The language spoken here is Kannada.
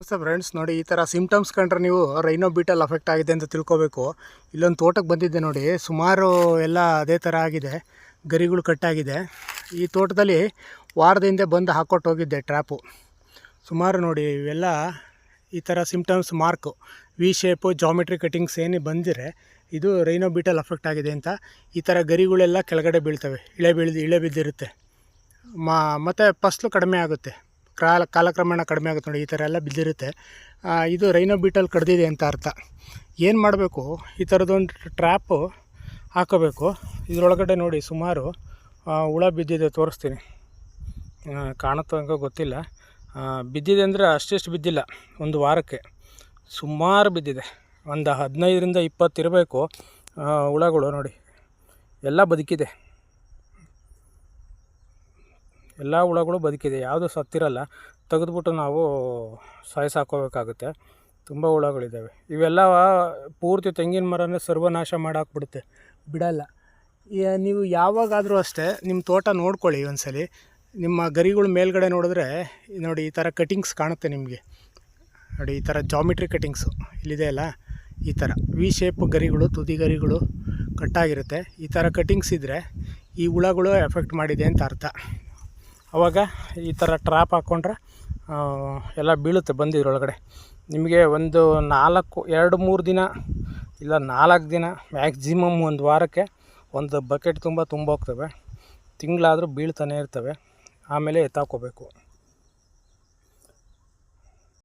ಫ್ರೆಂಡ್ಸ್ ನೋಡಿ, ಈ ಥರ ಸಿಮ್ಟಮ್ಸ್ ಕಂಡ್ರೆ ನೀವು ರೈನೋ ಬೀಟಲ್ ಅಫೆಕ್ಟ್ ಆಗಿದೆ ಅಂತ ತಿಳ್ಕೊಬೇಕು. ಇಲ್ಲೊಂದು ತೋಟಕ್ಕೆ ಬಂದಿದ್ದೆ ನೋಡಿ, ಸುಮಾರು ಎಲ್ಲ ಅದೇ ಥರ ಆಗಿದೆ, ಗರಿಗಳು ಕಟ್ಟಾಗಿದೆ. ಈ ತೋಟದಲ್ಲಿ ವಾರದ ಹಿಂದೆ ಬಂದು ಹಾಕ್ಕೊಟ್ಟು ಹೋಗಿದ್ದೆ ಟ್ರ್ಯಾಪು. ಸುಮಾರು ನೋಡಿ ಇವೆಲ್ಲ ಈ ಥರ symptoms mark, V shape, geometry cuttings ಏನು ಬಂದಿರೆ ಇದು ರೈನೋ ಬೀಟಲ್ ಅಫೆಕ್ಟ್ ಆಗಿದೆ ಅಂತ. ಈ ಥರ ಗರಿಗಳೆಲ್ಲ ಕೆಳಗಡೆ ಬೀಳ್ತವೆ, ಇಳೆ ಬಿದ್ದಿರುತ್ತೆ. ಮತ್ತು ಫಸಲು ಕಡಿಮೆ ಆಗುತ್ತೆ, ಕಾಲಕ್ರಮೇಣ ಕಡಿಮೆ ಆಗುತ್ತೆ ನೋಡಿ. ಈ ಥರ ಎಲ್ಲ ಬಿದ್ದಿರುತ್ತೆ. ಇದು ರೈನೋ ಬೀಟಲ್ ಕಡ್ದಿದೆ ಅಂತ ಅರ್ಥ. ಏನು ಮಾಡಬೇಕು, ಈ ಥರದೊಂದು ಟ್ರ್ಯಾಪು ಹಾಕೋಬೇಕು. ಇದರೊಳಗಡೆ ನೋಡಿ ಸುಮಾರು ಹುಳ ಬಿದ್ದಿದೆ, ತೋರಿಸ್ತೀನಿ. ಕಾಣುತ್ತೋ ಹಂಗೆ ಗೊತ್ತಿಲ್ಲ. ಬಿದ್ದಿದೆ ಅಂದರೆ ಅಷ್ಟೆಷ್ಟು ಬಿದ್ದಿಲ್ಲ, ಒಂದು ವಾರಕ್ಕೆ ಸುಮಾರು ಬಿದ್ದಿದೆ. ಒಂದು 15ರಿಂದ 20 ಇರಬೇಕು ಹುಳಗಳು. ನೋಡಿ ಎಲ್ಲ ಬದುಕಿದೆ, ಎಲ್ಲ ಹುಳಗಳು ಬದುಕಿದೆ, ಯಾವುದು ಸತ್ತಿರಲ್ಲ. ತೆಗೆದುಬಿಟ್ಟು ನಾವು ಸಾಯಿಸಾಕೋಬೇಕಾಗುತ್ತೆ. ತುಂಬ ಹುಳಗಳಿದ್ದಾವೆ. ಇವೆಲ್ಲ ಪೂರ್ತಿ ತೆಂಗಿನ ಮರನೇ ಸರ್ವನಾಶ ಮಾಡಾಕ್ಬಿಡುತ್ತೆ, ಬಿಡಲ್ಲ. ನೀವು ಯಾವಾಗಾದರೂ ಅಷ್ಟೇ ನಿಮ್ಮ ತೋಟ ನೋಡ್ಕೊಳ್ಳಿ ಒಂದ್ಸಲಿ. ನಿಮ್ಮ ಗರಿಗಳು ಮೇಲ್ಗಡೆ ನೋಡಿದ್ರೆ ನೋಡಿ ಈ ಥರ ಕಟಿಂಗ್ಸ್ ಕಾಣುತ್ತೆ ನಿಮಗೆ. ನೋಡಿ ಈ ಥರ ಜಾಮಿಟ್ರಿ ಕಟಿಂಗ್ಸು ಇಲ್ಲಿದೆ ಅಲ್ಲ, ಈ ಥರ ವಿ ಶೇಪ್ ಗರಿಗಳು, ತುದಿ ಗರಿಗಳು ಕಟ್ಟಾಗಿರುತ್ತೆ. ಈ ಥರ ಕಟಿಂಗ್ಸ್ ಇದ್ದರೆ ಈ ಹುಳಗಳು ಎಫೆಕ್ಟ್ ಮಾಡಿದೆ ಅಂತ ಅರ್ಥ. ಆವಾಗ ಈ ಥರ ಟ್ರ್ಯಾಪ್ ಹಾಕ್ಕೊಂಡ್ರೆ ಎಲ್ಲ ಬೀಳುತ್ತೆ ಬಂದು ಇದರೊಳಗಡೆ. ನಿಮಗೆ ಒಂದು 2-3 ದಿನ ಇಲ್ಲ 4 ದಿನ ಮ್ಯಾಕ್ಸಿಮಮ್ ಒಂದು ವಾರಕ್ಕೆ ಒಂದು ಬಕೆಟ್ ತುಂಬ ಹೋಗ್ತವೆ. ತಿಂಗಳಾದರೂ ಬೀಳ್ತಾನೆ ಇರ್ತವೆ. ಆಮೇಲೆ ಎತ್ತಾಕೋಬೇಕು.